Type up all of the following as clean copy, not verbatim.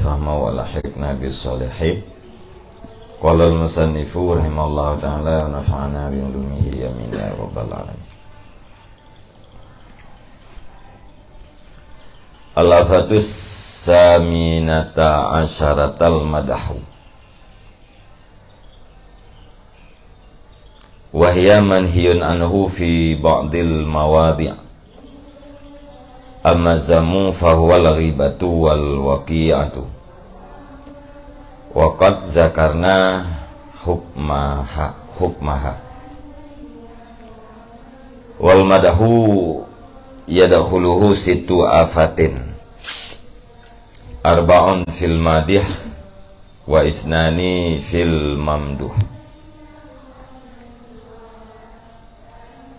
fahma wa lahiqna bis-shalihin. Qala al-musannifu rahimahullahu ta'ala wa nafa'ana bi ulumihi amin ya rabbal alamin. Al-afatus saminata asyaratal madahu wa hiya manhiyun anhu fi ba'dil mawadi'. Amma zamu fahuwa al-ghibatu wal waqi'atu wa qad zakarna hukmaha wal madahu yadkhuluhu situ afatin arba'un fil madih wa isnani fil mamduh.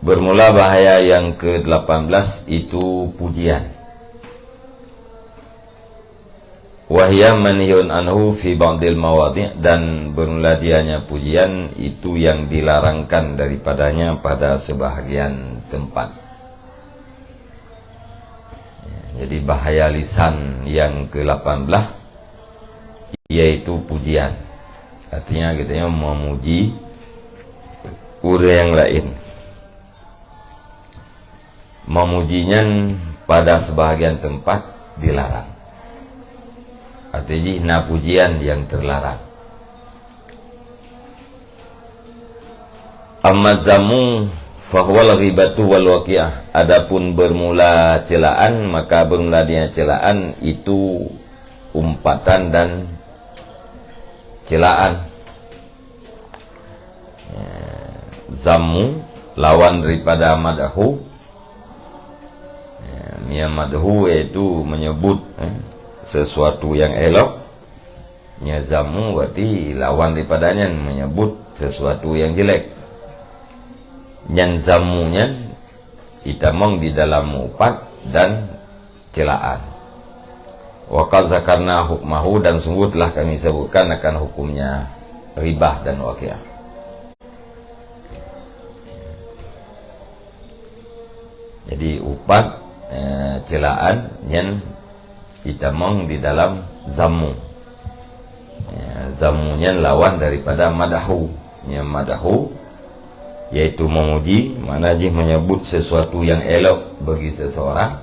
Bermula bahaya yang ke-18 itu pujian. Wahya manhiyun anhu fi ba'dil mawadhi', dan bermula dianya pujian itu yang dilarangkan daripadanya pada sebahagian tempat. Jadi bahaya lisan yang ke-18 yaitu pujian. Artinya kita memuji orang yang lain. Memujinya pada sebahagian tempat dilarang. Artinya pujian yang terlarang. Amma zamu fahuwal ghibatu wal waqi'ah. Adapun bermula celaan, maka bermula dia celaan itu umpatan dan celaan. Zamu lawan daripada madahu. Madhu yaitu menyebut sesuatu yang elok. Zamu berarti lawan daripadanya menyebut sesuatu yang jelek. Zamunya itamong di dalam upat dan celaan. Wa qad zakarna hukmahu, dan sungguh telah kami sebutkan akan hukumnya ribah dan waqi'ah. Jadi upat, celaan yang itamong di dalam zamu. Zamunya lawan daripada madahu. Madahu yaitu memuji, mana jih menyebut sesuatu yang elok bagi seseorang.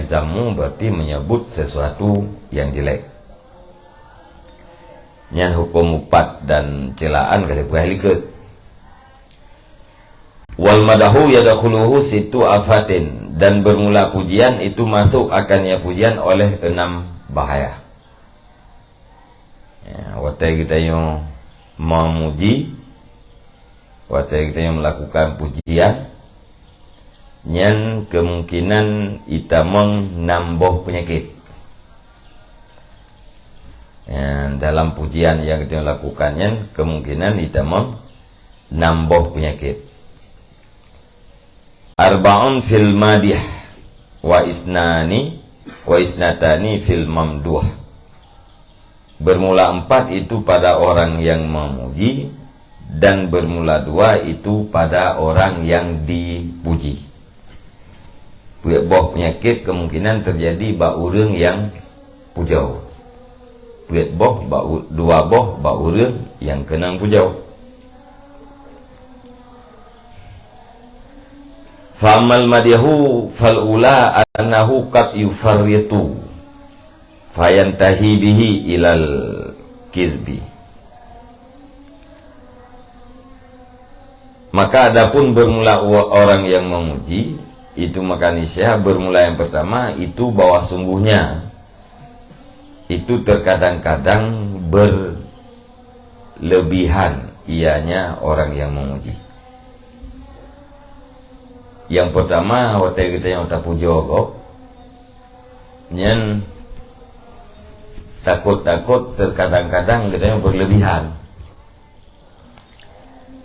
Zamu berarti menyebut sesuatu yang jelek. Hukum upat dan celaan kada kualikat. Wal madahu yadkhuluhu situ afatin, dan bermula pujian itu masuk akannya pujian oleh 6 bahaya. Watai kita yang memuji, watai kita yang melakukan pujian, yang kemungkinan itamong nambah penyakit. Dalam pujian yang kita lakukannya kemungkinan itamong nambah penyakit. Arba'un fil madih wa isnatani fil mamduh. Bermula 4 itu pada orang yang memuji, dan bermula 2 itu pada orang yang dipuji. Boh penyakit kemungkinan terjadi ba urang yang pujau. Boh dua boh ba urang yang kenang pujau. Fa'amal madihu fal'ula annahu qad yufarritu fayantahi bihi ilal kizbi. Maka adapun bermula orang yang memuji itu, maka niscaya bermula yang pertama itu bahwa sungguhnya itu terkadang-kadang berlebihan ianya orang yang memuji. Yang pertama, waktu kita yang tak pujo kok, nyen takut-takut terkadang-kadang kita yang berlebihan,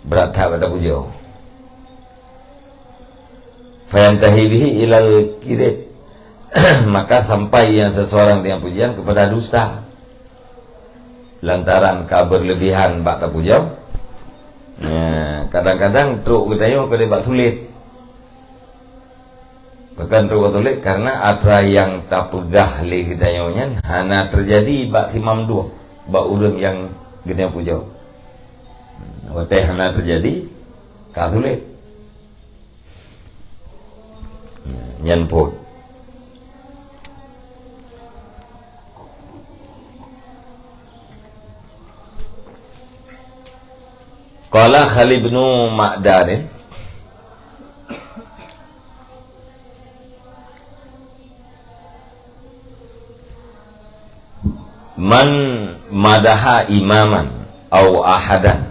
berat pada pujo. Fayantahi bihi ilal kidib, maka sampai yang seseorang dengan pujian kepada dusta, lantaran berlebihan bak tak pujo. Kadang-kadang truk kita yang kena bak sulit. Bahkan terwatulik karena ada yang tak pegah le gedayonyan hana terjadi bak simam dua bak urang yang gede pujau. Watai hana terjadi katulik nyan pun. Qala Khalid bin Ma'darin man madaha imaman au ahadan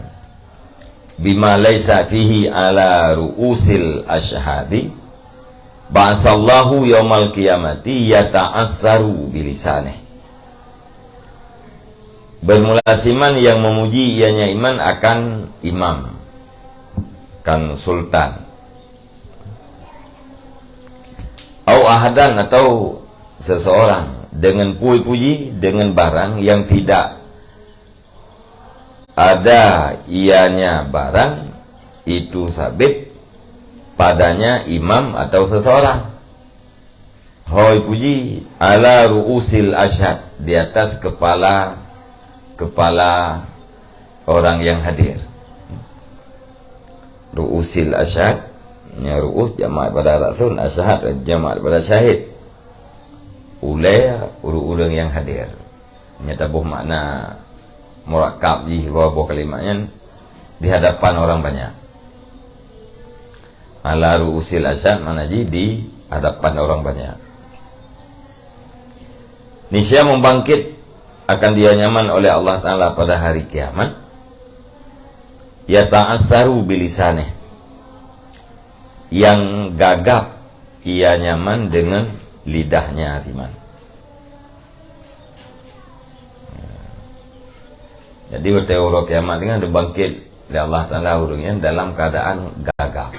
bima laysa fihi ala ru'usil asyhadi ba'asallahu yaumal qiyamati yata'assaru bilisanih. Bermula siman yang memuji ianya iman akan imam, kan sultan, au ahadan atau seseorang dengan puji-puji dengan barang yang tidak ada ianya barang itu sabit padanya imam atau seseorang. Hoi puji ala ru'usil asyhad, di atas kepala orang yang hadir. Ru'usil asyhad, ya ru'us jamak pada rasul, asyhad jamak pada syahid. Ulai urang yang hadir. Nyata buh makna murakab di bawah kalimatnya di hadapan orang banyak. Ala ru'usil asyhad mana di hadapan orang banyak. Niscaya membangkit akan dia nyaman oleh Allah Ta'ala pada hari kiamat. Ya ta'assaru bilisaneh, yang gagap ia nyaman dengan lidahnya iman. Jadi teori kiamat dengan dibangkit oleh Allah Ta'ala urungnya dalam keadaan gagap.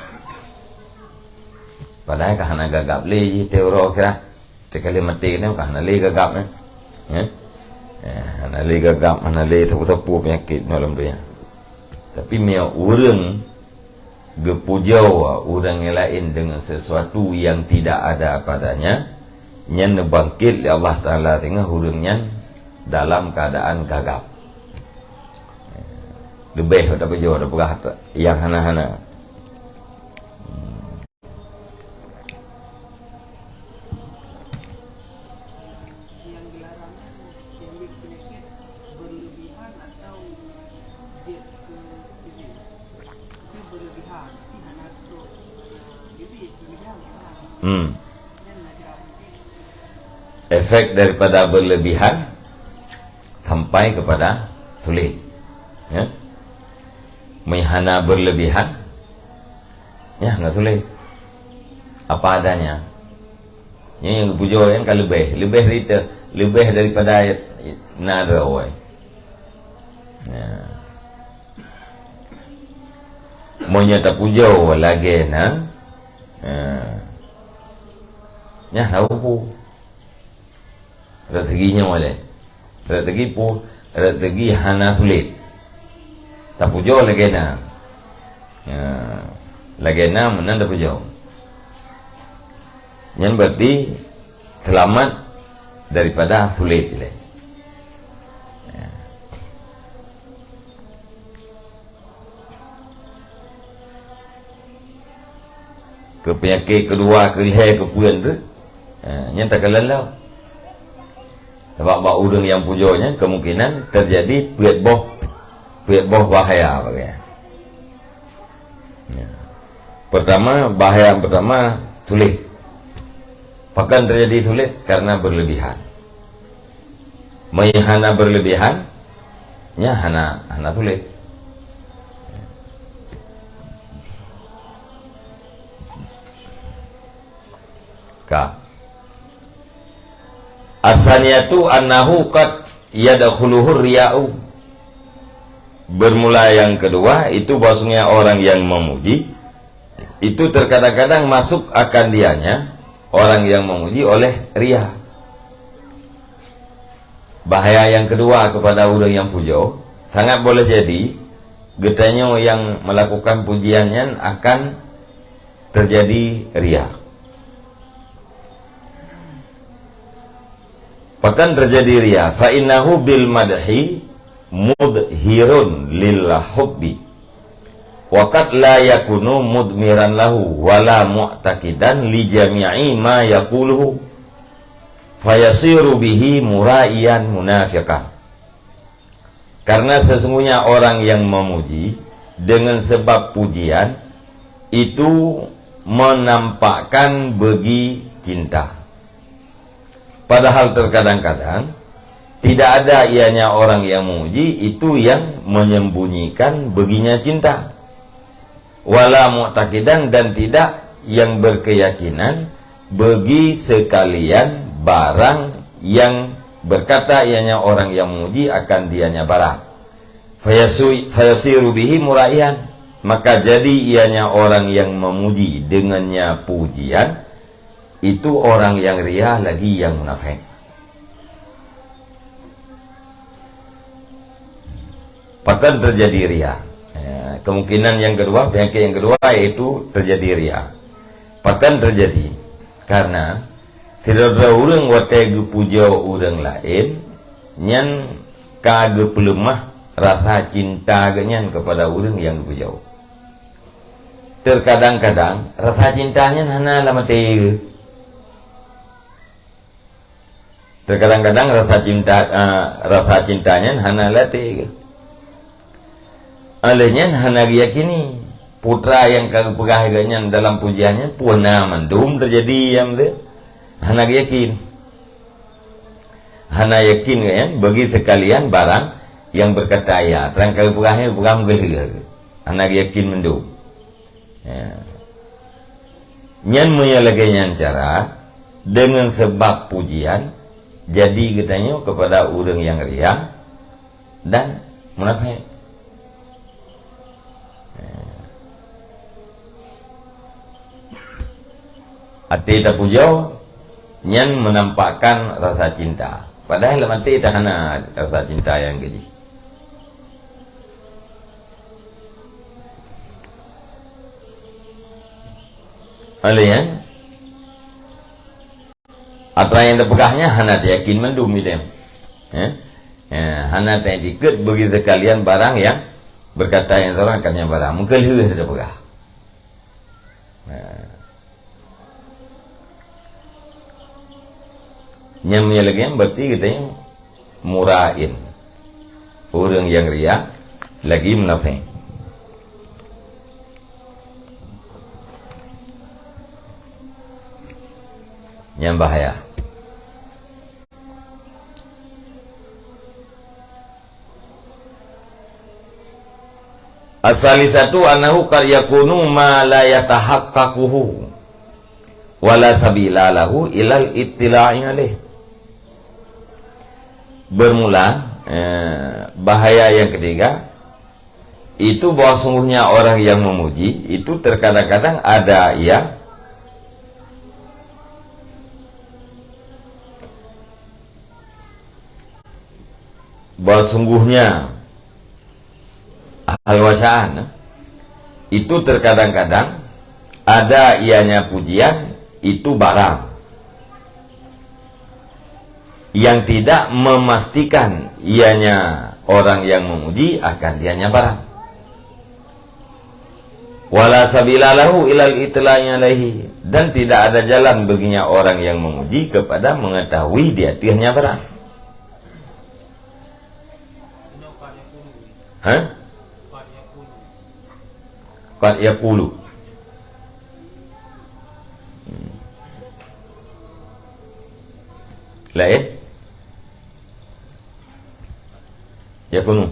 Padahal kahana gagap le teori kira tekali mati ni kahana le gagap ni. Ya. Hana le gagap, hana le tepu-tepu penyakit dalam dunia. Tapi mia urang gepujau orang yang lain dengan sesuatu yang tidak ada padanya, nyan bangkit oleh Allah Ta'ala tengah urangnya dalam keadaan gagap. Lebih pada pujau pada yang hana-hana. Efek daripada berlebihan sampai kepada sulit, ya. Menghana berlebihan, ya nggak sulit. Apa adanya. Yang pujo yang kan lebih daripada nada oi. Ya. Menyata pujo lagi na. Ya tahu pu. Rezekinya boleh. Rezeki pu, rezeki hana sulit. Tak pujo lagi na. Ya, lagi na menanda pujo. Yang berarti selamat daripada sulit. Ya. Ke penyakit kedua, ke lihai, ke puan tu, yang tak kelalau. Sebab udang yang pujonya kemungkinan terjadi puat boh bahaya bagai. Ya. Pertama bahaya pertama sulit. Bahkan terjadi sulit karena berlebihan. Menghana berlebihan, nya hana sulit. Ka asaniyatu annahu qad yadkhuluhu riya'u. Bermula yang kedua itu bahwasanya orang yang memuji itu terkadang-kadang masuk akan dianya orang yang memuji oleh riya. Bahaya yang kedua kepada orang yang pujo, sangat boleh jadi getanya yang melakukan pujiannya akan terjadi riya. Bahkan terjadi ria. Fa innahu bil madhi mudhirun lil hubbi wa qad la yakunu mudmiran lahu wala mu'taqidan li jami'i ma yaquluhu fayasiru bihi muraiyan munafiqan. Karena sesungguhnya orang yang memuji dengan sebab pujian itu menampakkan begi cinta. Padahal terkadang-kadang tidak ada ianya orang yang memuji itu yang menyembunyikan beginya cinta. Wala mu'taqidan, dan tidak yang berkeyakinan bagi sekalian barang yang berkata ianya orang yang memuji akan dianya barang. Fayasiru bihi muraiyan, maka jadi ianya orang yang memuji dengannya pujian itu orang yang ria lagi yang munafik. Bahkan terjadi ria. Kemungkinan yang kedua, penyakit yang kedua yaitu terjadi ria. Bahkan terjadi karena tidak ada orang watege puja orang lain nyan kage pelemah rasa cinta genyan kepada orang yang puja. Terkadang-kadang rasa cintanya hana lama tege. Terkadang-kadang rasa cintanya hana latih. Alehnya hana yakini putra yang kagak pegahnya dalam pujiannya puna mendum terjadi yang tu hana yakin. Hana yakin kan bagi sekalian barang yang berkata ya terang kagak pegahnya pegam geli. Hana yakin mendum. Ya. Nyan menyalahkan cara dengan sebab pujian jadi katanya kepada orang yang ria dan munafik. Hati tak puja nyan menampakkan rasa cinta, padahal hati tak hana rasa cinta yang keji. Alian atau yang terpegahnya hana yakin mendum itu. Hana tak ikut bagi sekalian barang yang berkata yang seorang akannya barang mungkin lebih terpegah. Nyamnya lagi yang berarti katanya murain, orang yang ria lagi munafik. Yang bahaya. Asali satu anahu qad yakunu ma la yatahaqqaquhu wala sabila lahu ilal ittila'i alaih. Bermula bahaya yang ketiga itu bahwa sungguhnya orang yang memuji itu terkadang-kadang ada yang bahwa sungguhnya al-wasaan itu terkadang-kadang ada ianya pujian itu barang yang tidak memastikan ianya orang yang memuji akan dianya barang. Wala sabila lahu ilal itla'i alaihi, dan tidak ada jalan baginya orang yang memuji kepada mengetahui dia tiahnya barang. Qad yaqulu. Lain yakunu.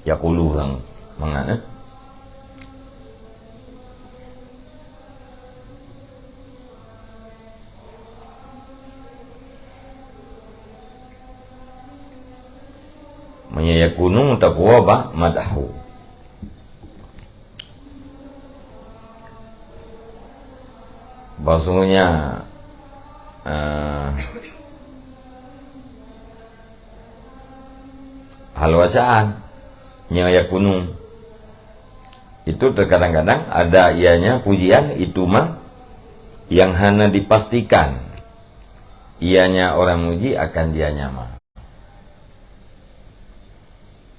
Yaqulu sang mangana. Yakunu taqwa ba madahu. bahwasanya halwasaan nyaya kuno itu terkadang-kadang ada ianya pujian itu mah yang hanya dipastikan ianya orang muji akan dia nyama.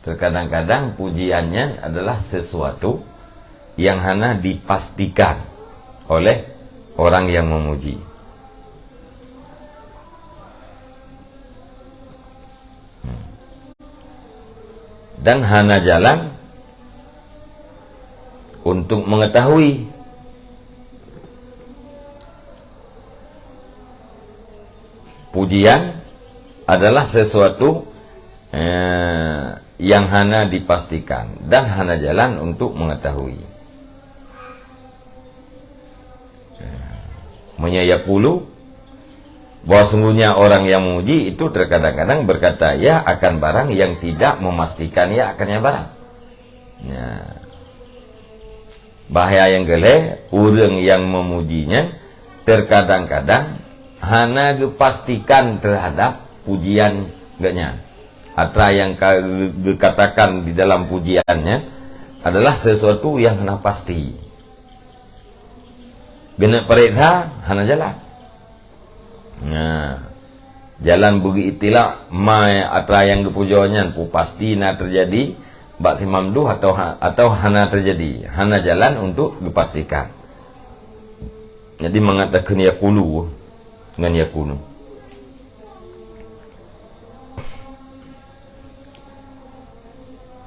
Terkadang-kadang pujiannya adalah sesuatu yang hanya dipastikan oleh orang yang memuji. Dan hanya jalan untuk mengetahui pujian adalah sesuatu yang hanya dipastikan dan hanya jalan untuk mengetahui. Menyayakulu bahwa sungguhnya orang yang memuji itu terkadang-kadang berkata ya akan barang yang tidak memastikan ya akannya barang. Ya. Bahaya yang gele, orang yang memujinya terkadang-kadang hanya dipastikan terhadap pujian gaknya. Atra yang dikatakan di dalam pujiannya adalah sesuatu yang hanya pasti. Gena perintah hanya jalan. Nah, jalan bagi itilah mai atra yang dipujiannya pu pasti na terjadi bak timamdu atau hana terjadi, hana jalan untuk dipastikan. Jadi mengatakan yakulu dengan yakunu.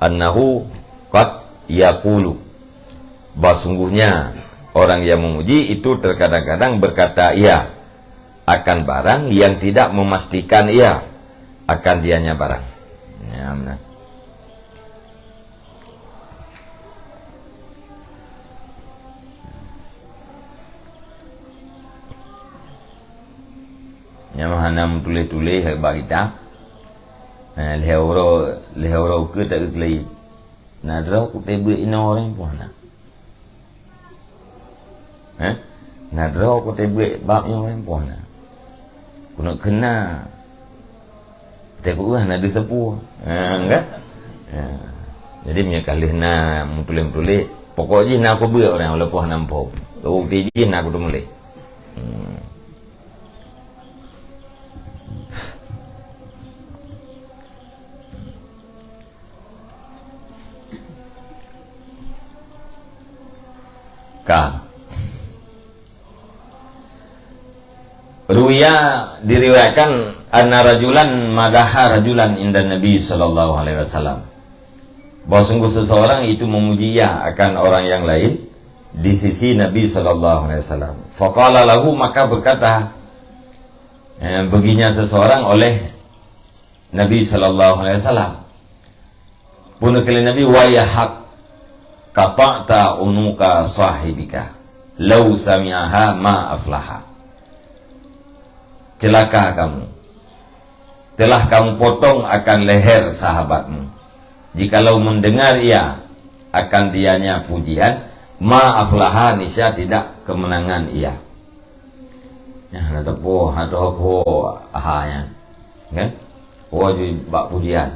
Annahu qad yaqulu. Sungguhnya orang yang memuji itu terkadang-kadang berkata iya akan barang yang tidak memastikan iya akan dianya barang. Ya, benar. Yang mana tulis-tulis bagi kita lehoro ke tak kelai nadra ku tebe ina orang pun nak nadra ku tebe bab yang orang pun nak ku nak kena tak ku nak ada sepu enggak jadi punya kali na tulis pokoknya nak aku buat orang walaupun nampak aku tiji nak aku tu mulai Ruya diriwayatkan anna rajulan madaha rajulan inda Nabi sallallahu alaihi wasallam. Bahwa sungguh seseorang itu memuji ya akan orang yang lain di sisi Nabi sallallahu alaihi wasallam. Faqala lahu maka berkata baginya seseorang oleh Nabi sallallahu alaihi wasallam. Pun kali Nabi wa ya haq qata'ta unuka sahibika law sami'aha ma aflaha. Celaka kamu, telah kamu potong akan leher sahabatmu. Jikalau mendengar ia akan dianya pujian, ma aflaha nisya tidak kemenangan ia. Ya, ada po ahanya, kan? Wajib bak pujian.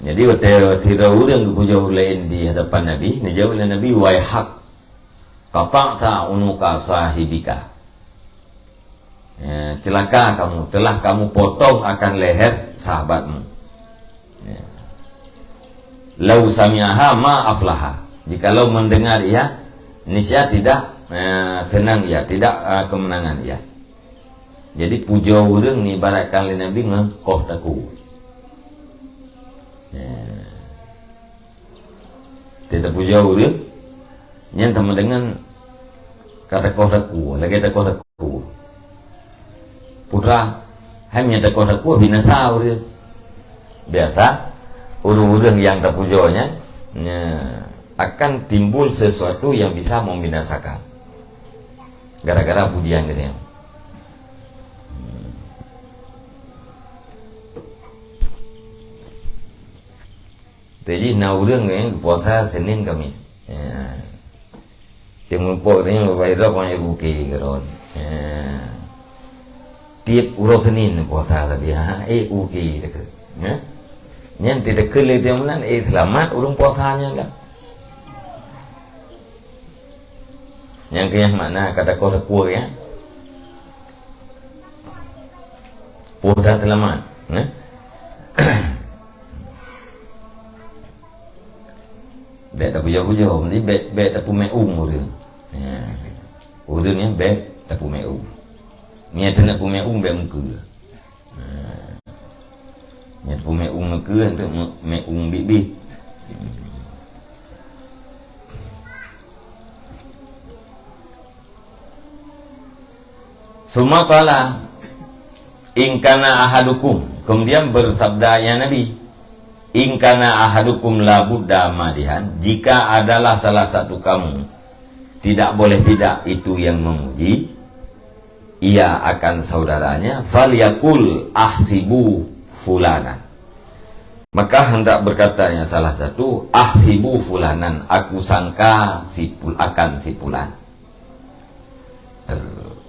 Jadi tidak orang puja lain di hadapan Nabi, dijawab oleh Nabi wa haq qata'ta unuka sahibika. Ya, celaka kamu, telah kamu potong akan leher sahabatmu. Ya. Lau sami'aha ma aflaha. Jikalau mendengar ia, niscaya tidak senang ia, tidak kemenangan ia. Jadi puja orang ni ibaratkan oleh Nabi ngkoh taku. Ya. Tidak puja orang yang sama dengan kata kodaku, lagi kata kodaku. Putra, hanya kata kodaku binasa orang. Biasa, urut-urut yang terpujanya akan timbul sesuatu yang bisa membinasakan. Gara-gara pujian dia. Jadi urang yang puasa Senin Kamis. Ya. Tempo ni bayar punya buki keron. Ya. Tiap urang Senin puasa tapi buki dekat. Ya. Nyan tidak kelih dia mana selamat urang puasanya kan. Yang kaya mana kata kau kuat ya. Puasa selamat. Ya. Bet tak puja-puja, mesti bet tak punya urang. Ya. Urang ni bet tak punya Ni ada nak punya bet muka. Ni punya muka tu bibi. Semua kala ingkana ahadukum, kemudian bersabda ya Nabi, ingkana ahadukum la budda madihan, jika adalah salah satu kamu tidak boleh tidak itu yang memuji ia akan saudaranya, falyakul ahsibu fulanan, maka hendak berkatanya salah satu, ahsibu fulanan, aku sangka akan si fulan.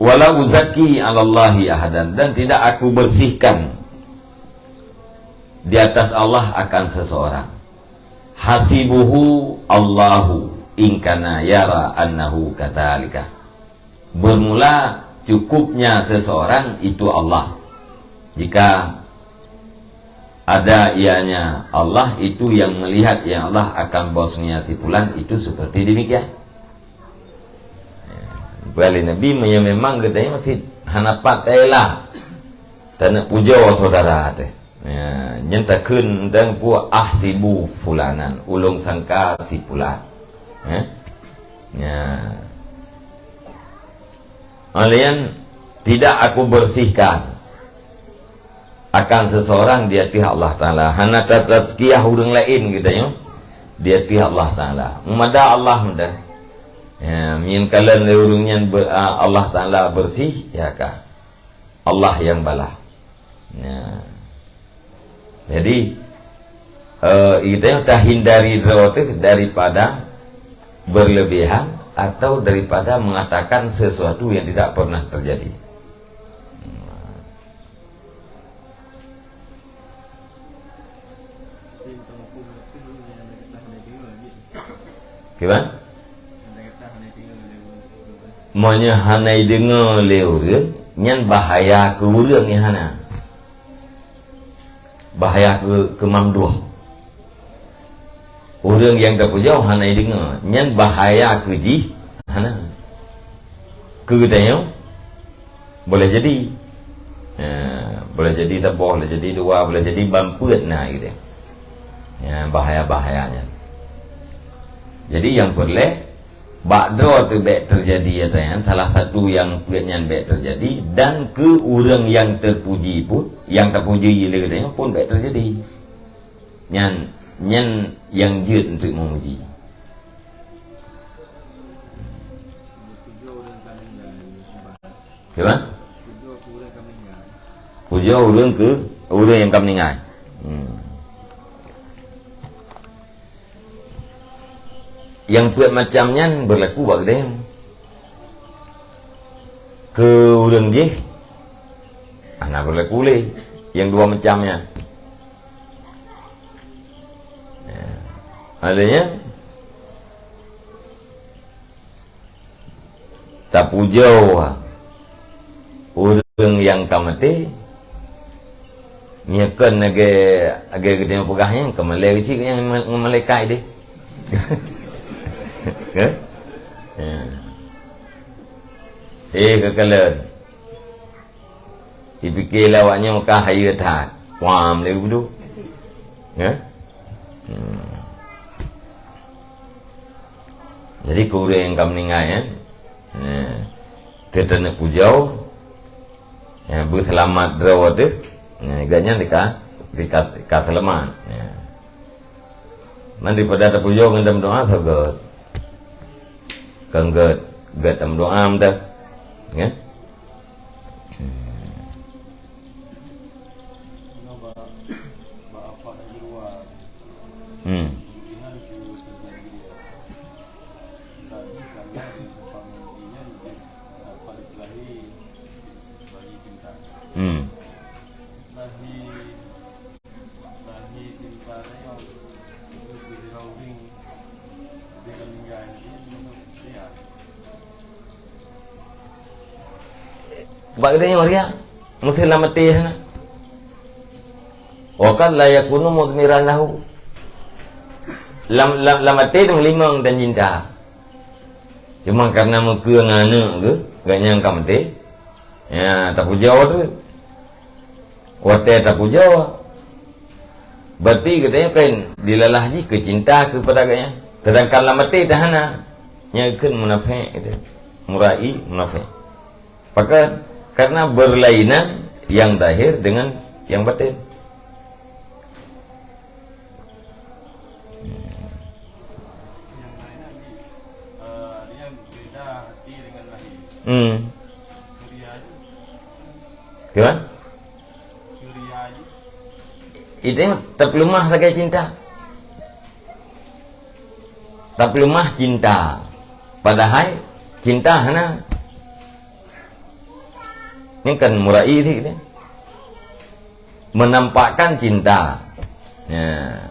Wala uzaki 'alallahi ahadan, dan tidak aku bersihkan di atas Allah akan seseorang. Hasibuhu Allahu ingkana yara annahu katalika. Bermula cukupnya seseorang itu Allah. Jika ada ianya Allah, itu yang melihat yang Allah akan bosnya si fulan itu seperti demikian. Balik Nabi memang gedanya masih hanapat lah. Tak nak puja saudara teh. Ya, nyenta kun dan puak ahsibu fulanan, ulung sangka si fulan. Ya. Alian tidak aku bersihkan akan seseorang dia pihak Allah Taala. Hana tazkiyah urang lain gedanya. Dia pihak Allah Taala. Mada Allah mudah. Ya, min kalan urungnya Allah Taala bersih ya kah Allah yang balah. Ya. Jadi kita dah hindari daripada berlebihan atau daripada mengatakan sesuatu yang tidak pernah terjadi. Gimana? Monya hanai dengar leur nyan bahaya ke urang ni hana. Bahaya ke mamduh. Urang yang dah jauh hanai dengar nyan bahaya ke ji hana. Ke dayo boleh jadi. Boleh jadi tak boleh jadi dua, boleh jadi bampeut nah gitu. Ya, bahaya-bahayanya. Jadi yang boleh bakdo tu baik terjadi ya tayan, salah satu yang punya baik terjadi, dan ke orang yang terpuji pun, yang terpuji dia pun baik terjadi. Nyan yang jut untuk memuji. Gimana? Puja orang ke orang yang kami ingat. Yang buat macamnya berlaku bagi dia ke urang je anak berlaku le yang dua macamnya ya. Adanya tak puja urang yang kamate nyakan age gede pegahnya kemalai kecil yang malaikat dia. Ya. Kekalan dipikir lawaknya muka hayu tak wam lagi dulu ya. Jadi kurang yang kami ingat ya. Kita nak pujau ya, berselamat drawat tu gaknya dekat selamat ya. Nanti pada tak pujau ngendam doa sahabat kan get am doa dah ya. Hmm. Hmm. Sebab dia Maria mesti lah mati sana. Wakan la yakunu mudmiran lahu. Lam mati dengan limang dan cinta. Cuma karena muka ngana ke, gak nyangka mati. Ya, tak puja tu. Wate tak puja. Berarti katanya kan dilalah ji ke cinta kepada ganya. Sedangkan lam mati tahana. Nyakeun munafik itu. Murai munafik. Maka karena berlainan yang zahir dengan yang batin. Gimana? Itu tak lemah lagi cinta. Tak lemah cinta. Padahal cinta hana. Ini kan murai ni, menampakkan cinta. Ya.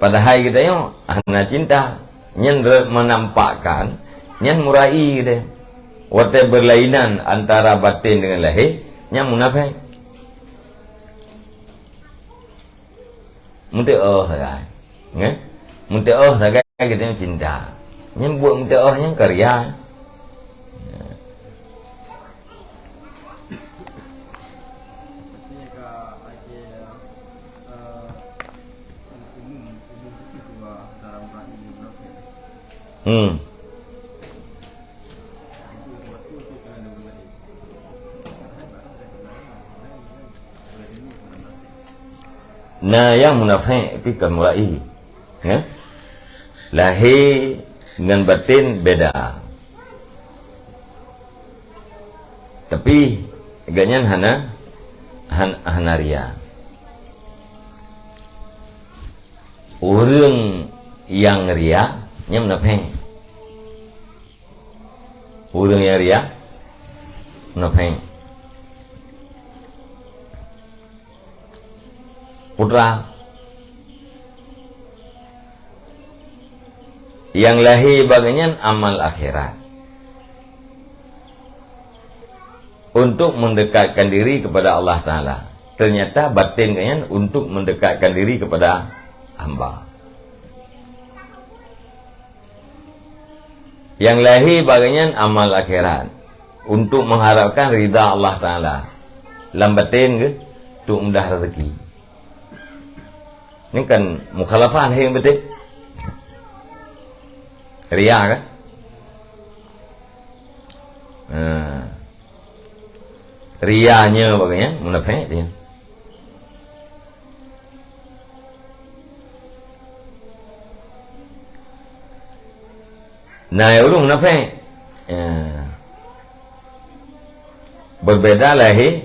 Padahal kita yo hana cinta, nyen menampakkan, nyen murai kita. Wate berlainan antara batin dengan lahir, nyen munafik. Munte sagai, nge? Munte sagai kita cinta. Nyen buat munte nyen karya. Nah, yang munafik itu kan mulai, ya? Lahir dengan batin beda. Tapi ganyan hana ria. Orang yang ria nya munafik. Orang yang ria munafik. Putra yang lahir bagian amal akhirat untuk mendekatkan diri kepada Allah Ta'ala. Ternyata batin kalian untuk mendekatkan diri kepada hamba. Yang lahir bagian amal akhirat untuk mengharapkan ridha Allah Ta'ala. Lambatin ke? Untuk mudah rezeki. Ini kan mukhalafah yang betul. Ria kan? Rianya bagaimana? Munafik dia. Nah, itu munafik. Berbeda lahir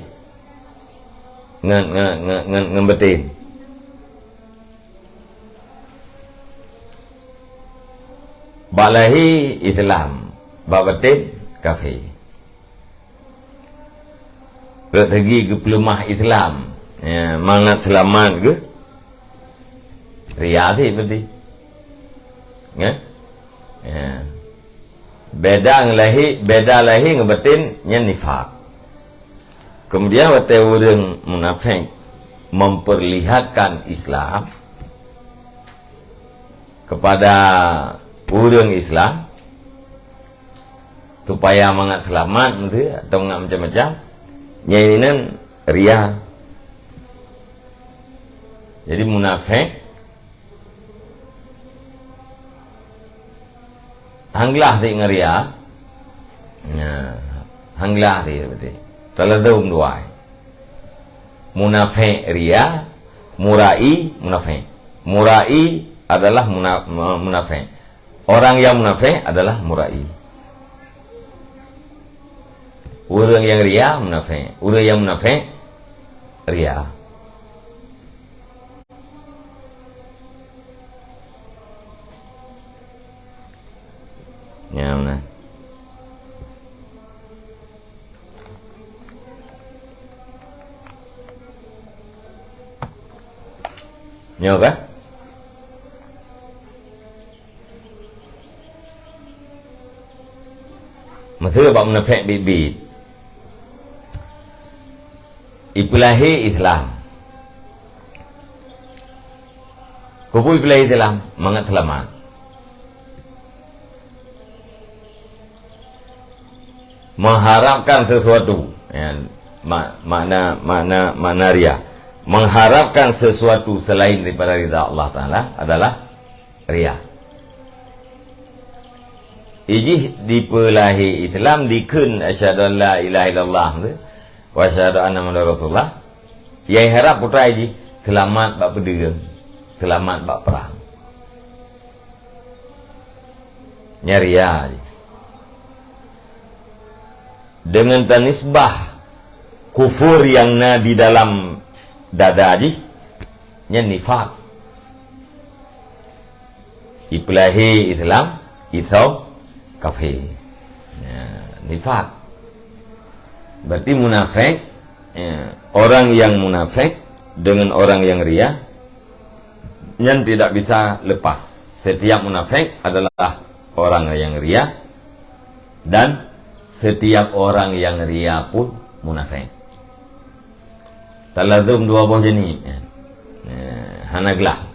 dengan batin. Balahi Islam, babatin kafir. Bertegi ke pelemah Islam, ya, mangat selamat ke riyadi berarti, ya, ya. Beda lahi ngebatin nya nifak. Kemudian waktu orang munafik memperlihatkan Islam kepada orang Islam supaya mangat selamat gitu, atau mangat macam-macam, nyainan ria. Jadi munafik hanglah di ngeria. Nah, hanglah di berarti teladum dua. Munafik ria, murai munafik. Murai adalah munafik. Orang yang munafik adalah murai. Orang yang ria munafik. Orang yang munafik ria. Ya mana? Nyo kah? Maksudnya bak munafik bibit. Ipulahi Islam. Kupu ipulahi Islam mangat selamat. Mengharapkan sesuatu. Ya, makna ria. Mengharapkan sesuatu selain daripada ridha Allah Ta'ala adalah ria. Ijih dipulahi Islam dikun asyhadu an la ilaha illallah wa asyhadu anna muhammadar rasulullah. Yang harap putra ijih selamat bak pedang, selamat bak perang. Nyaria dengan tanisbah kufur yang di dalam dada aji nya nifak. Ipulahi Islam itu kafir. Ya, nifak. Berarti munafik, ya, orang yang munafik dengan orang yang ria yang tidak bisa lepas. Setiap munafik adalah orang yang ria, dan setiap orang yang ria pun munafik. Talazum dua buah jenis. Hanaglah.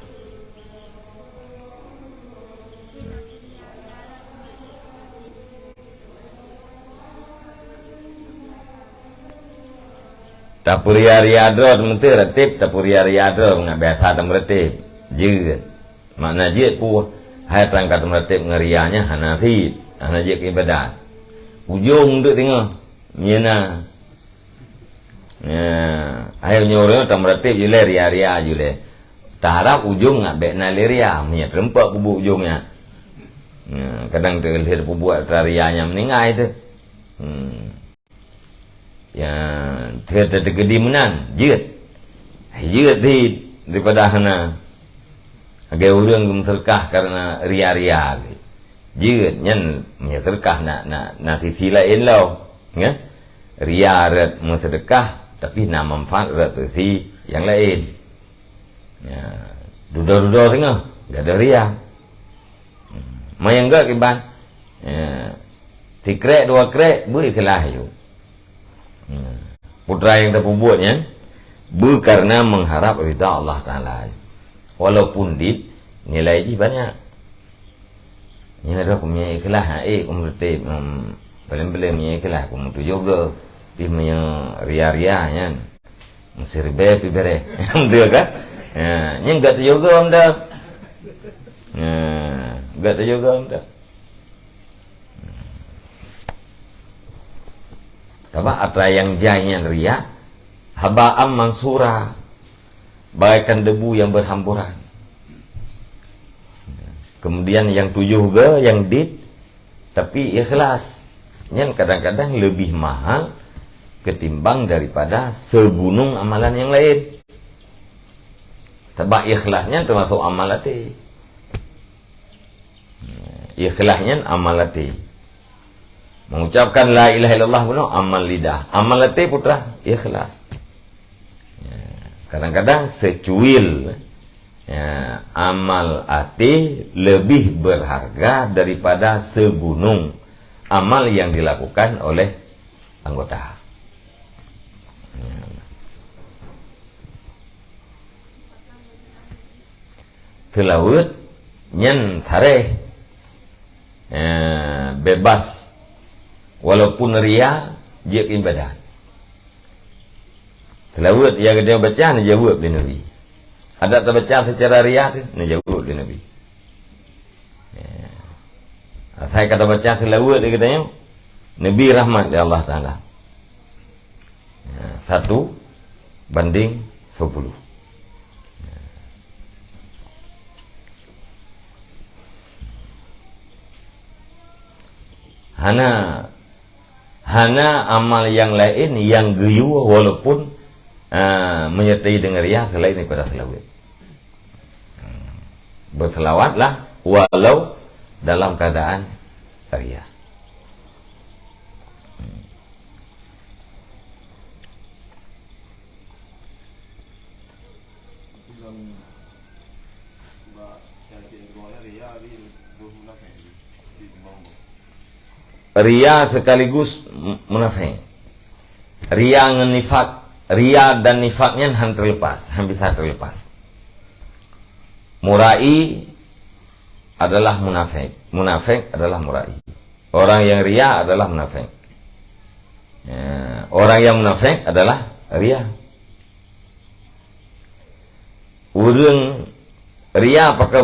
Tapuria riadro mesti retip, tapuria riadro nggak biasa ada meretip. Jid. Makna jid pun hai terangkat meretip ngerianya hanafi, hanajid ibadat. Ujung tu tengok. Miena. Ya, ayo nyuruh tak meretip jule ria-ria jule. Tak harap ujung nggak bek naliria, punya terempat bubuk ujungnya. Ya, kadang terlihat buat rianya meninggal itu. Ya, tidak tergedi menang, jid di daripada hana. Agai orang gemserkah karena ria-ria. Jid nyen menyeserkah nak sisi lain lau, ya. Ria red mensedekah tapi nak manfaat sisi yang lain. Ya, duda-duda tengah, enggak ada ria. Mayang enggak kiban. Ya, tikrek dua krek bui kelah you. Putra yang terbuatnya karena mengharap ridha Allah Ta'ala. Walaupun nilai ji banyak. Yang ada punya ikhlas, kumletip paling-paling punya ikhlas kum tu juga. Pi punya ria-ria nya. Sirbe pi bere. Dia kan? Ya, nya enggak tu juga om dah. Ya, enggak tu juga om dah. Tapi atra yang jahnya ria, haba'am mansura, bagaikan debu yang berhamburan. Kemudian yang tujuh juga, yang tapi ikhlas. Yang kadang-kadang lebih mahal ketimbang daripada segunung amalan yang lain. Sebab ikhlasnya termasuk amalati. Ikhlasnya amalati. Mengucapkan la ilaha illallah pun amal lidah. Amal hati putra ikhlas. Kadang-kadang secuil amal hati lebih berharga daripada segunung amal yang dilakukan oleh anggota. Telawut nyen sare bebas walaupun ria dia ibadah. Selawat yang dia baca ni jawab di Nabi. Ada tak baca secara ria ni jawab di Nabi. Saya kata baca selawat dia katanya Nabi rahmat dari Allah Ta'ala. 1:10. Hana amal yang lain yang geyu walaupun menyertai dengan ria selain daripada selawat. Berselawatlah walau dalam keadaan ria. Ria sekaligus munafik. Ria dengan nifak, ria dan nifaknya hampir terlepas. Murai adalah munafik, munafik adalah murai. Orang yang ria adalah munafik. Ya, orang yang munafik adalah ria. Urang ria pakai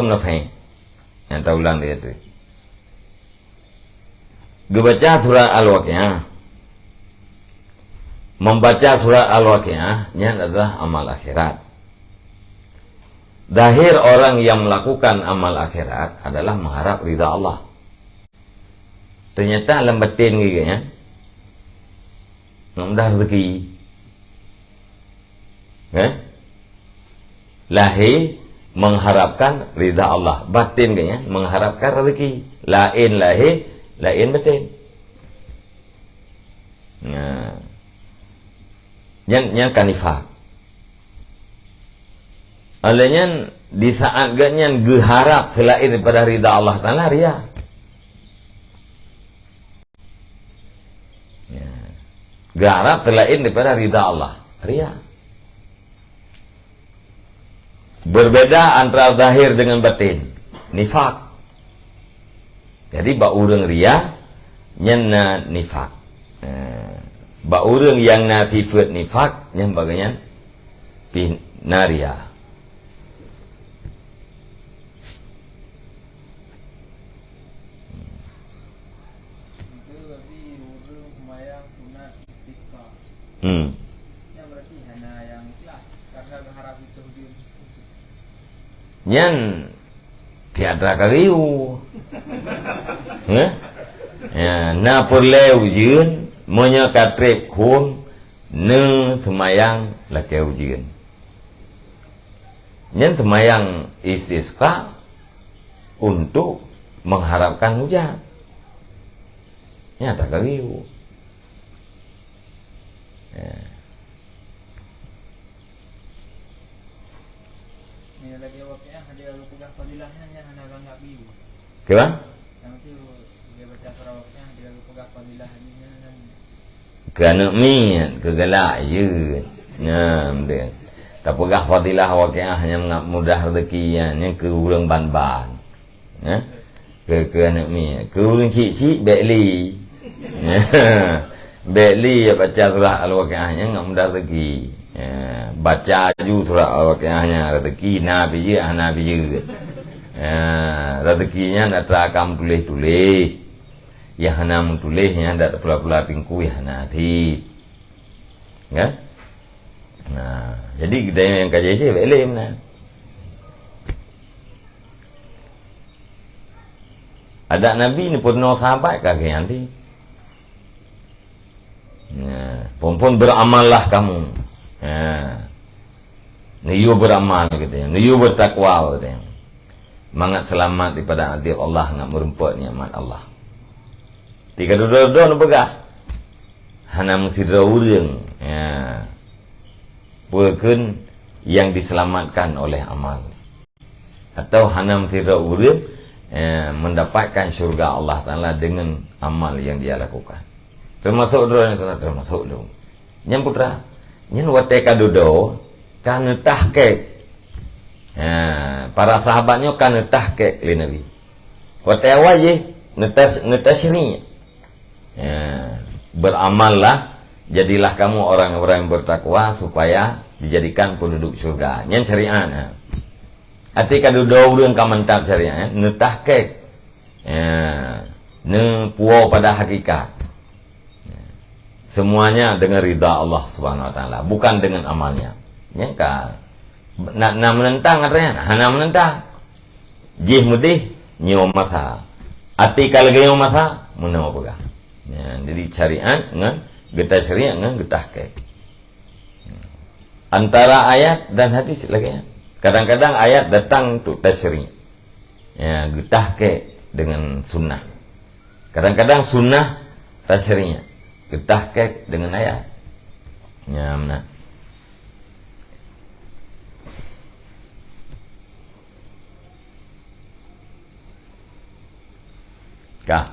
munafik. Yang tahu ulang dia tu. Baca surah Al-Waqiah. Membaca surah Al-Waqiah nya adalah amal akhirat. Dahir orang yang melakukan amal akhirat adalah mengharap ridha Allah. Ternyata dalam batin gitu ya. Mudah rezeki. Lahir mengharapkan ridha Allah. Batin gitu ya, mengharapkan rezeki. Lain lahir, lain batin. Nah. Yang kanifak. Olehnya di saat gaknya geharap selain daripada ridha Allah Ta'ala ria. Ya. Geharap selain daripada ridha Allah ria. Berbeda antara zahir dengan batin, nifak. Jadi bak urang ria nyana nifak. Bak urang yang na sifat nifak yang bagian naria. Nyan tiada kariu. Ya, na perleu jeun monya katrep khung ne semayang lakeu jeun. Nyan semayang istisqa untuk mengharapkan hujan. Nyata kariu. Ya. Kira? Kerana min kegelak je. Nah, betul. Tak pegah fadilah waqiah hanya mudah rezeki yang ke urang ban-ban. Ke anak min, ke urang cik-cik bekli. Bekli baca surah Al-Waqiahnya enggak mudah rezeki. Baca ju surah Al-Waqiahnya rezeki nabi je, nabi je. Rezekinya nak terakam tulis-tulis. Ya hana menulisnya ndak pula-pula pingku ya hana hati. Ya? Nah, jadi gede yang kaji sih belim nah. Ada nabi ni pun no sahabat kagak nanti. Ya, pun beramallah kamu. Ya. Niyu beramal gitu ya. Niyu bertakwa gitu ya. Mangat selamat daripada adil Allah nak merempat nikmat Allah. Tiga dua-dua begah. Hana mesti urang. Ya. Bukan yang diselamatkan oleh amal. Atau hana mesti urang mendapatkan syurga Allah Ta'ala dengan amal yang dia lakukan. Termasuk dua yang termasuk dulu. Yang putra, yang wateka dodo kan tahqiq. Para sahabatnya kan tahqiq li Nabi. Watawa ye ngetasri. Beramallah, jadilah kamu orang-orang yang bertakwa supaya dijadikan penduduk surga. Yang syariat. Atika dodo urang ka mantap syariat, netahqiq. Ne puo pada hakikat. Semuanya dengan ridha Allah Subhanahu wa taala, bukan dengan amalnya. Nyangka nak menentang katanya, hana menentang. Jih mudih nyo masa. Ati kalau gayo masa munau pegah. Ya, jadi syariat dengan getah syariat dengan getah ke. Antara ayat dan hadis lagi. Kadang-kadang ayat datang untuk tasyri'. Ya, getah ke dengan sunnah. Kadang-kadang sunnah tasyri'nya getah ke dengan ayat. Ya, benar. Kah?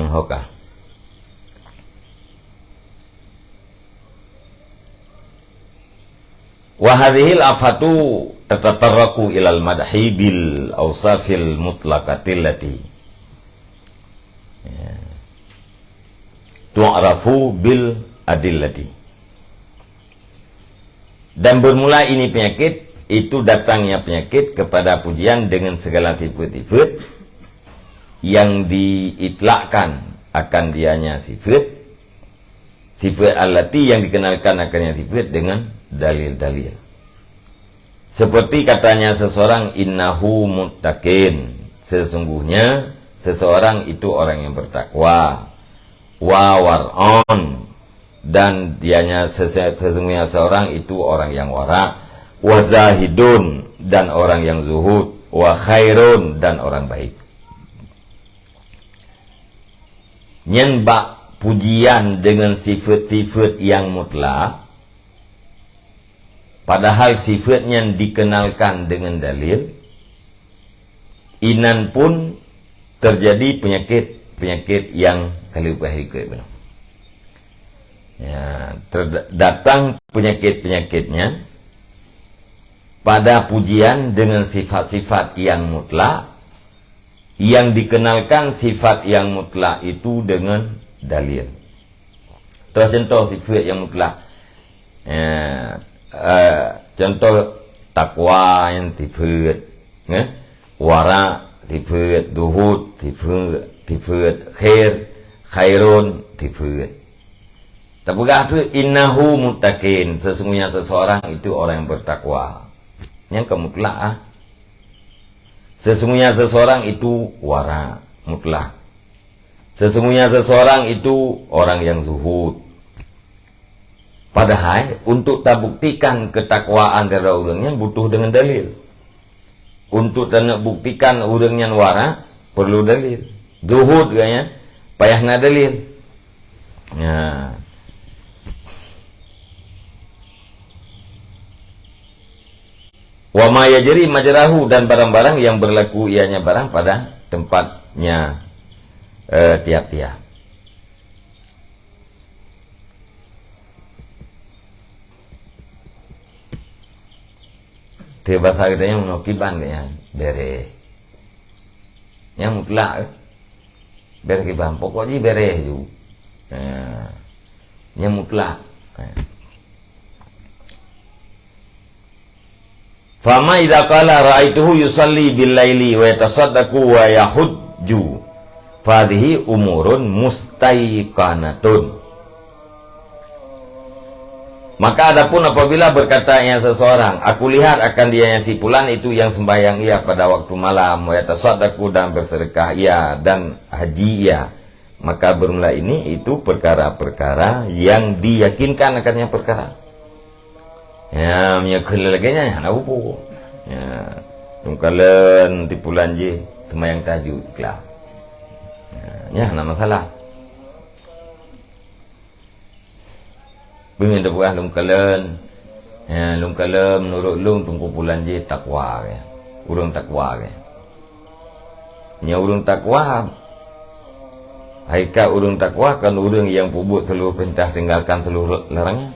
Hokah. Wa hadhil afatu tatatarraku ilal madhi bil awsafil mutlaqatil lati tu'rafu bil adillati. Dan bermula ini penyakit, itu datangnya penyakit kepada pujian dengan segala sifat-sifat yang diitlakkan akan dianya sifat allati yang dikenalkan akannya sifat dengan dalil-dalil. Seperti katanya seseorang, innahu muttaqin, sesungguhnya seseorang itu orang yang bertakwa, wa war'on, dan dianya sesungguhnya seorang itu orang yang wara, wa zahidun, dan orang yang zuhud, wa khairun, dan orang baik. Nyenbak pujian dengan sifat-sifat yang mutlak, padahal sifatnya dikenalkan dengan dalil, inan pun terjadi penyakit yang kalipahike benar. Ya, datang penyakit-penyakitnya pada pujian dengan sifat-sifat yang mutlak, yang dikenalkan sifat yang mutlak itu dengan dalil. Terus contoh sifat yang mutlak, contoh takwa yang sifat, wara sifat, duhud sifat, khairun sifat. Tapi itu innahu muttaqin, sesungguhnya seseorang itu orang yang bertakwa. Yang kemutlak. Sesungguhnya seseorang itu wara mutlak. Sesungguhnya seseorang itu orang yang zuhud. Padahal untuk tak buktikan ketakwaan dari orangnya butuh dengan dalil. Untuk tak buktikan orangnya wara perlu dalil. Zuhud kayaknya payahna dalil. Ya. Wa ma yajri majrahu, dan barang-barang yang berlaku ianya barang pada tempatnya tiap-tiap. Te bahasa katanya menukiban kayaknya bere. Yang mutlak bere kiban, pokoknya bere itu. Yang mutlak. Fama idza qala ra'aituhu yusalli bil laili wa yatasaddaqu wa yahujju fadhihi umurun mustaiqanatun. Maka adapun apabila berkatanya seseorang, aku lihat akan dianya si fulan itu yang sembahyang ia pada waktu malam, wa yatasaddaqu, dan bersedekah ia, dan haji ia, maka bermula ini itu perkara-perkara yang diyakinkan akannya perkara. Ya, menyekal lagi nya nak upu. Ya, tungkalan tipulan je semayang tahajud kelah. Ya, nak masalah. Bingin dah buah lungkalan. Ya, lungkalan menurut lung tungku pulan je takwa ke. Urang takwa ke. Nya urang takwa. Haika urang takwa kan urang yang pubut seluruh perintah, tinggalkan seluruh larangan.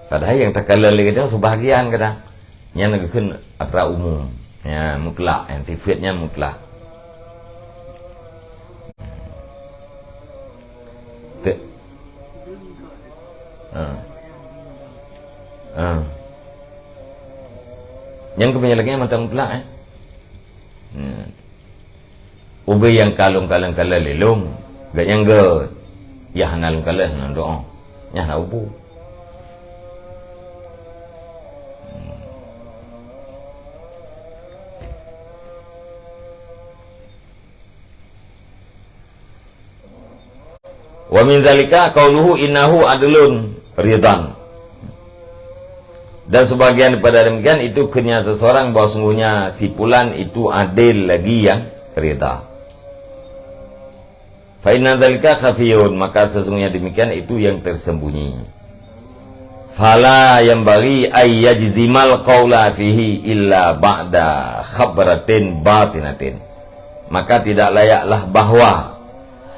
Padahal yang tak kalah lagi itu sebahagian kadang yang negeri atra umum, ya mutlak, yang sifatnya mutlak. Yang kebanyakannya macam mutlak, Ube yang kalung-kalung kala lelung, gak yang ge, ya hanal kala nan doa, ya na ubu. Wa min zalika qauluhu innahu adlun ridan. Dan sebagian daripada demikian itu kenyang seseorang bahwa sungguhnya si fulan itu adil lagi yang rida. Fa inna dzalika khafiyun, maka sesungguhnya demikian itu yang tersembunyi. Fala yang bagi ay yajzimal qawla fihi illa ba'da khabratin batinatin. Maka tidak layaklah bahwa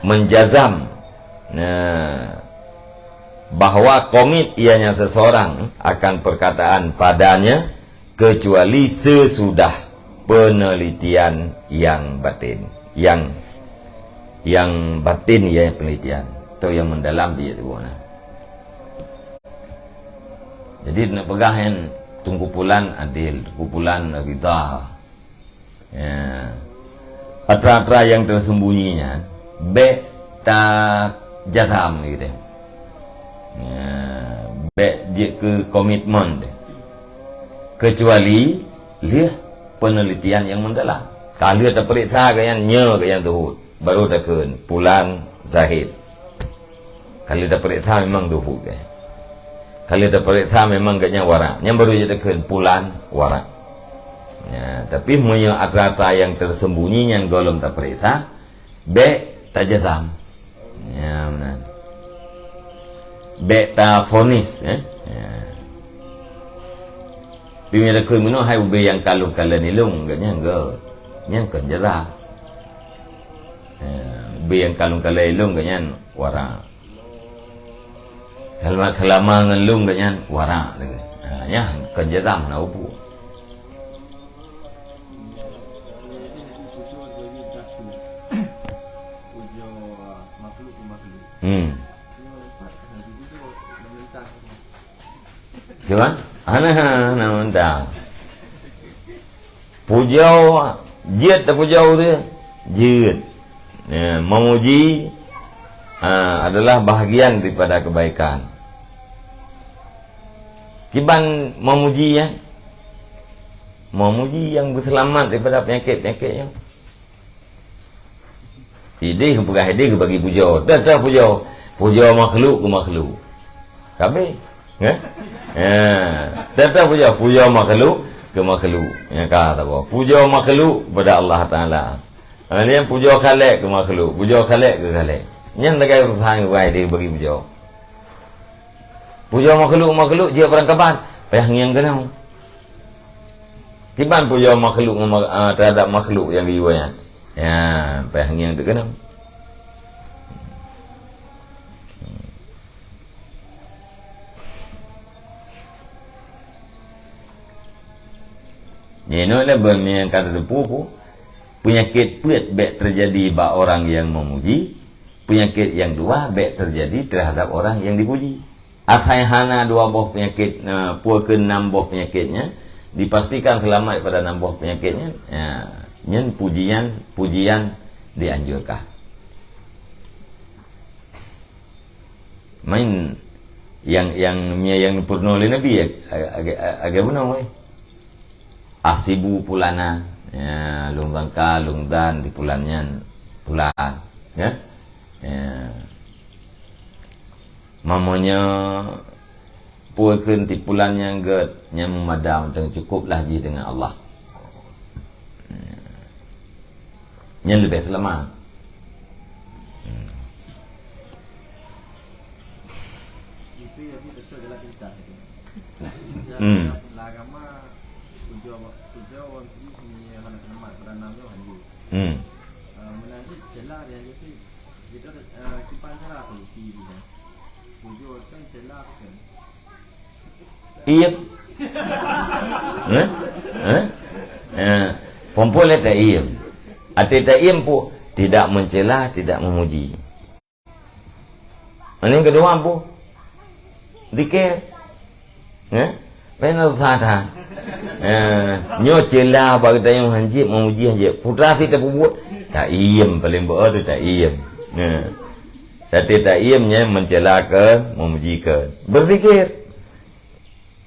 menjazam bahwa komit ianya seseorang akan perkataan padanya kecuali sesudah penelitian yang batin, yang batin ya, penelitian atau yang mendalam dia tu. Jadi nak pegang tunggu pulan adil, kumpulan rida. Ya. Atra-atra yang tersembunyinya beta jazam gitu. Ya, je ke komitmen deh. Kecuali lihat penelitian yang mendalam. Kalau ada periksa ke yang tu baru takkan pulang zahid. Kalau ada periksa memang tu ke. Kalau ada periksa memang gaknya warak. Yang baru je takkan pulang warak. Ya, tapi punya atra-atra yang tersembunyi yang golong tak periksa tak jazam. Ya, benar. Beta fonis ya. Bila kui meno hai ube yang kalau ni lung gaknya enggak nyang kan jara. Ube yang kalau lung gaknya wara. Selama ngelung gaknya wara lagi. Nya kan jara na upu. Cuman, ana mentang. Pujau, jid tak pujau dia, jid. Ya, memuji adalah bahagian daripada kebaikan. Kiban memuji ya, memuji yang berselamat daripada penyakit-penyakitnya. Ide ke ide bagi pujau, dah pujau, pujau makhluk ke makhluk. Kabeh, ya? Tetap puja makhluk ke makhluk. Yang kata apa? Puja makhluk kepada Allah Taala. Ini yang puja khalik ke makhluk, puja khalik ke khalik. Yang tak kaya urusan ke dia bagi puja. Puja makhluk dia perangkapan, payah yang kenal. Tiban puja makhluk terhadap makhluk yang diuanya. Ya, payah yang terkenal. Ini yang kata tepu penyakit puet baik terjadi bagi orang yang memuji, penyakit yang dua baik terjadi terhadap orang yang dipuji. Asaihana dua buah penyakit, puakeun 6 buah penyakitnya, dipastikan selamat pada 6 buah penyakitnya. Nyen pujian dianjurkan. Main yang purno le nabi agak benar weh. Asibu pulana, ya, lung bangka, lung dan di pulannya pulan, ya, mamanya puakeun ti pulannya get nya memadam dan cukuplah ji dengan Allah, nya lebih selamat. Itu ya betul jelas kita. Menanti jelas yang itu kita kipan salah tu dia. Tujuh kan jelas kan. Iya. Perempuan tak iya. Ati tak iya pun tidak mencela, tidak memuji. Yang kedua pun dikir. Penal sadar. Nyo cela bagi tayang hanjib memuji hanjib. Putra si tak buat tak iem paling berat tu tak iem. Tapi tak iemnya mencelakan, memujikan. Berfikir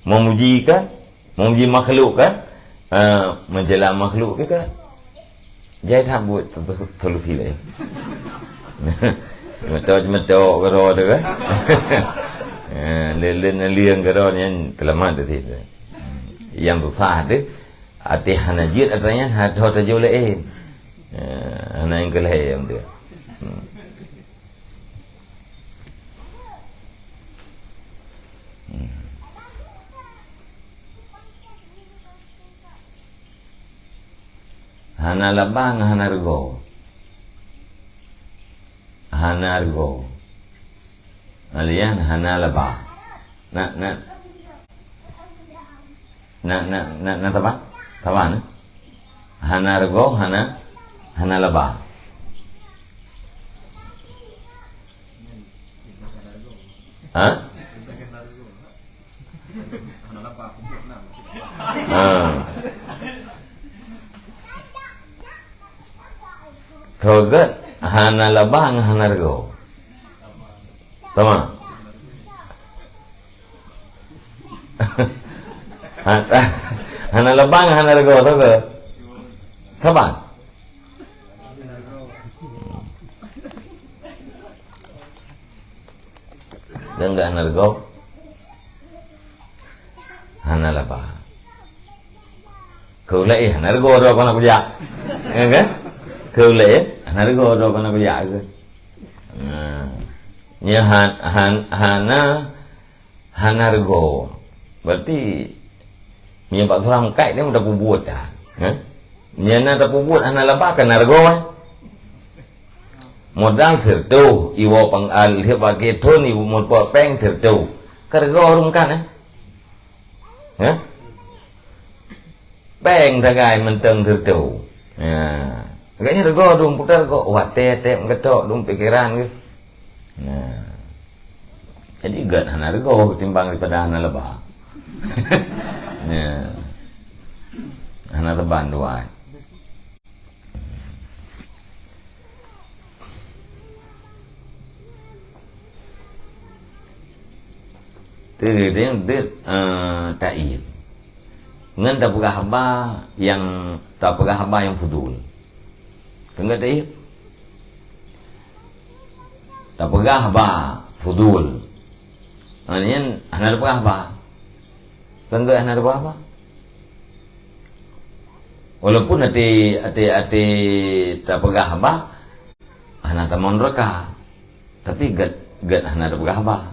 memujikan, memuji makhluk kan? Mencela makhluk ke kan? Jadi tak buat solusi lain. Cemetok karo tu kan. Liang karo ni kelemahan tu. Yang susah tu ati hanajit atanya hado tajulain. Ana yang kelai yang tu. Hana labang hanargo. Hanargo. Alian hana labah. Nak apa? Taban. Hanargo hana labah. Ha? Thogat hana labang hanargo. Tama. Hana labang hanargo thogat. Taban. Enggak hanargo. Hana labah. Kau lai hanargo ro kana puja. Kan? Kau lai hanargo ro kana puja ke. Nya hanargo. Berarti nya pak seorang kai dia udah buat dah. Nya na dah buat hana labah kan nargo. Modal tertu iwo pangal dia pakai ton iwo mod peng tertu. Kargo orang kan Peng tagai menteng tertu. Agaknya rego dum putar kok wate ngetok dum pikiran ke. Jadi gak hana rego ketimbang daripada hana lebah. Hana teban dua. Từ đến biết ta'id. Ngan tak pegah haba yang fudul. Tengah ta'id. Tak pegah haba fudul. Maknanya hana pegah haba. Tengah hana pegah haba. Walaupun ati tak pegah haba, hana tamon reka. Tapi gad hana pegah haba.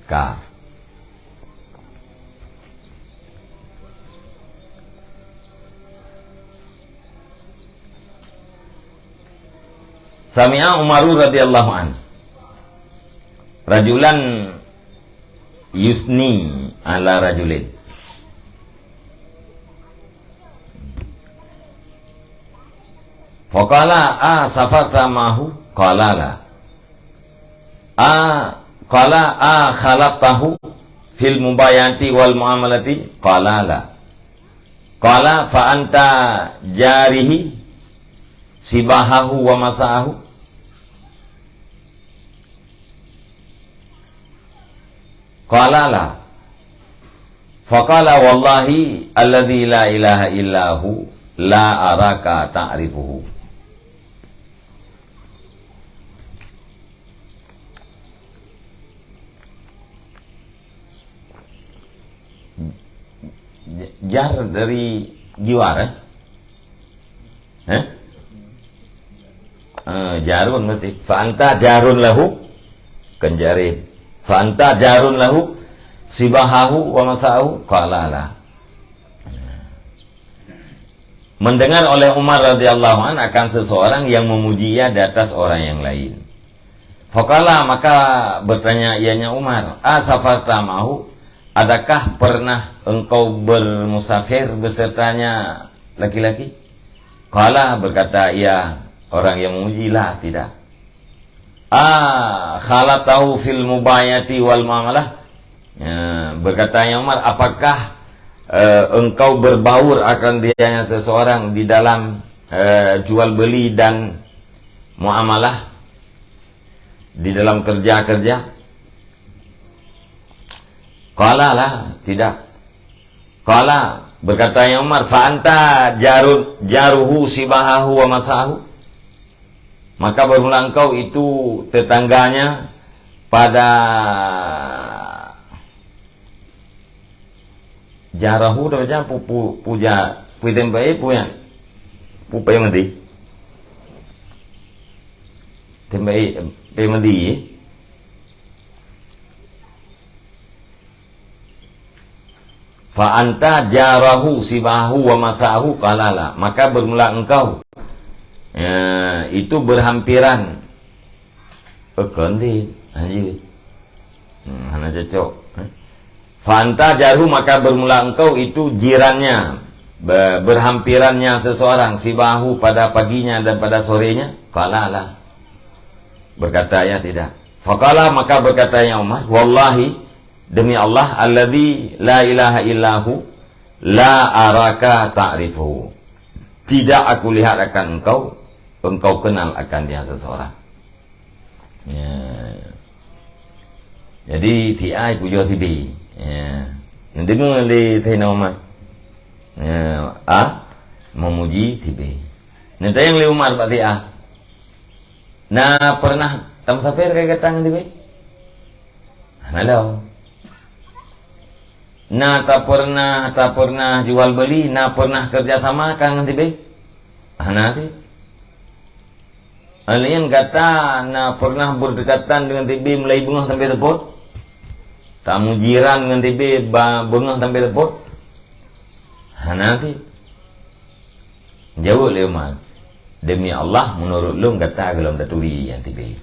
Ka. Sami'a Umaru radhiyallahu an. Rajulan yusni ala rajulin. Faqala safarta mahu qala la. Qala khalaqtahu fil mubayati wal muamalati qala la. Qala fa anta jarihi sibahahu wa masahu. Qala la. Faqala wallahi alladhi la ilaha illahu la araka ta'rifuhu. Jar dari jiwar jarun berarti fa anta jarun lahu kenjari fa anta jarun lahu sibahahu wa masahu qala la. Mendengar oleh Umar radhiyallahu an akan seseorang yang memuji ia di atas orang yang lain. Faqala, maka bertanya ianya Umar, asafarta mahu, adakah pernah engkau bermusafir besertanya laki-laki? Qala, berkata ia orang yang memujilah, tidak. Khalatahu fil mubayati wal muamalah. Berkata yang Umar, apakah engkau berbaur akan dianya seseorang di dalam jual beli dan muamalah, di dalam kerja-kerja? Qala lah, tidak. Qala, berkata yang Umar, fa anta jaruhu sibahahu wa masahu. Maka barulah engkau itu tetangganya pada jarahu dah macam puja tembai punya pupai mandi tembai mandi fa anta jarahu sibahu wa masahu qalala, maka bermula engkau itu berhampiran ganti anjir hana cocok fa anta jaruhu, maka bermula engkau itu jirannya berhampirannya seseorang sibahu pada paginya dan pada sorenya qalala, berkata ya tidak. Faqala, maka berkata yang Umar, wallahi, demi Allah, alladzi la ilaha illahu la araka ta'rifuhu, tidak aku lihat akan engkau kenal akan dia seseorang. Ya. Jadi si A puja si B. Ya. Dengar oleh Sayyidina Umar. Ya. A memuji si B. Nanti yang oleh Umar Pak si A. Nah pernah tamsafir kayak katang si B? Halo. Nah tak pernah jual beli, nah pernah kerja sama kan nanti be? Nanti. Kalian kata nah pernah berdekatan dengan tibi mulai bunga sampai tepot. Tamu jiran dengan tibi bunga sampai tepot. Nanti. Jauh le Umar. Demi Allah menurut lum kata gelom daturi yang tibi.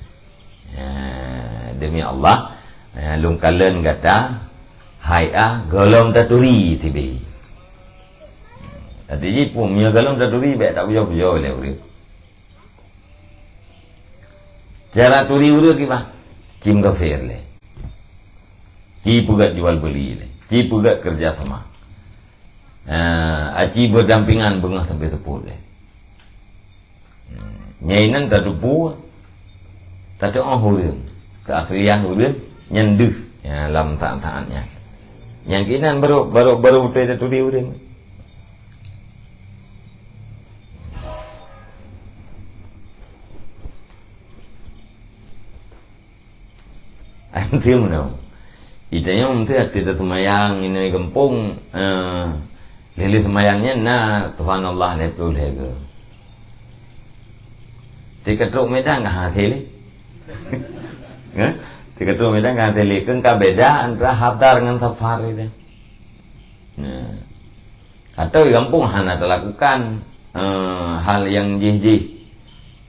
Demi Allah lum kalen kata hai golong taturi tibi. Tadi pun punya golong taturi baik tak pujo-pujo le urip. Cara turi urip gimana? Cim kafir le. Ci pugat jual beli le. Ci pugat kerja sama. Aci berdampingan bengah sampai tepul le. Nyainan tak tupu. Tak tahu urip. Keaslian urip nyenduh dalam saat-saatnya. Yang kinan baru betul turi urip. Antil mana? Itanya mesti kita semayang ini kampung, lili semayangnya Tuhan Allah lepul hega. Jika truk medan nggak hati jika truk medan nggak hati kan beda antara hadar dengan safari deh. Atau di kampung hana terlakukan hal yang jih-jih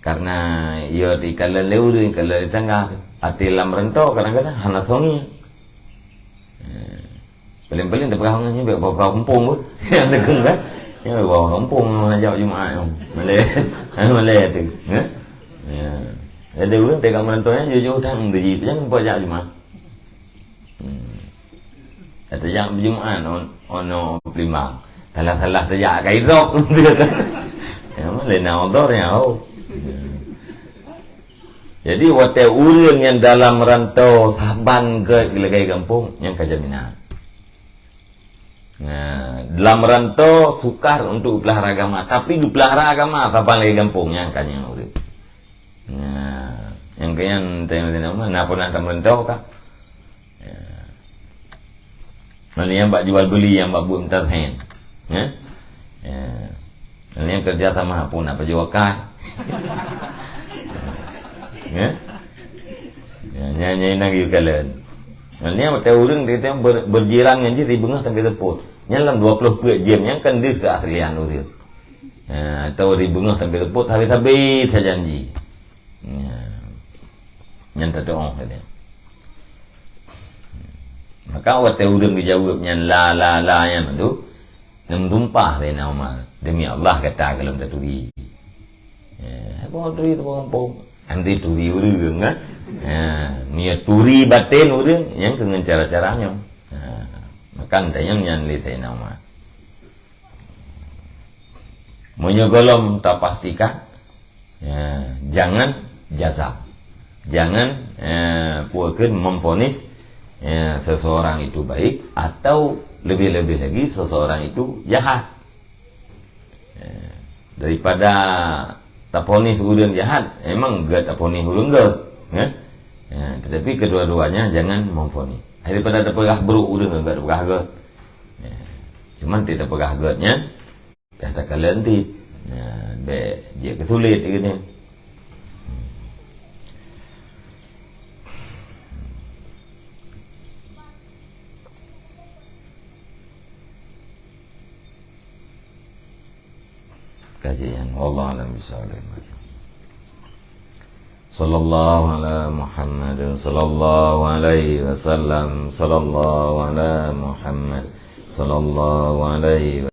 karena ia di kalan leuring kalan di tengah ati lam rento kadang-kadang hana songi. Paling-paling dah perahongannya bawa kampung pun yang degung kan. Yang bawa kampung ajak Jumaat Malay tu. Ya. Ada orang pegang merentonya jujur dah begitu jangan buat ajak Jumaat. Kata yang Jumaat ono Plimbang. Salah-salah terjak kairok. Ya Malay nak odornya. Jadi watai urang yang dalam rantau saban ke legai kampung yang kajaminan. Nah, dalam rantau sukar untuk pelihara agama, tapi di pelihara agama saban legai kampung yang kanya urang. Nah, yang kaya tengok nak pernah dalam rantau kah? Ya. Malah yang bak jual beli yang bak buat entertain. Ya. Malah yang kerja sama pun nak jual kan. Nyanyi lagi kalian. Ini mata orang kita berjiran dengan dia di bengah sampai teput. Nyalam 20 jam yang kan dia keaslian urip. Atau di bengah sampai teput habis-habis saja janji. Yang tak doang saja. Maka mata orang dijawabnya la yang itu yang tumpah dari nama demi Allah kata kalau tak turi. Apa turi tu kampung? Nanti turi urang kan? Niat turi batin urang yang dengan cara-caranya. Maka tayang yang litai nama. Menyogolom tak pastikan. Jangan jazab. Jangan puakeun memfonis ya, seseorang itu baik, atau lebih-lebih lagi seseorang itu jahat. Ya, daripada taponi urang jahat, emang gak taponi urang gak, ya? Ya, tetapi kedua-duanya jangan memfoni. Daripada ada pegah buruk urang gak ada pegah gak. Ya, cuman tidak pegah gaknya, kata kalian nanti, ya, dia kesulit gitu. Kajian wallahu a'lam bishawab. Sallallahu ala Muhammad sallallahu alaihi wasallam, sallallahu ala Muhammad sallallahu alaihi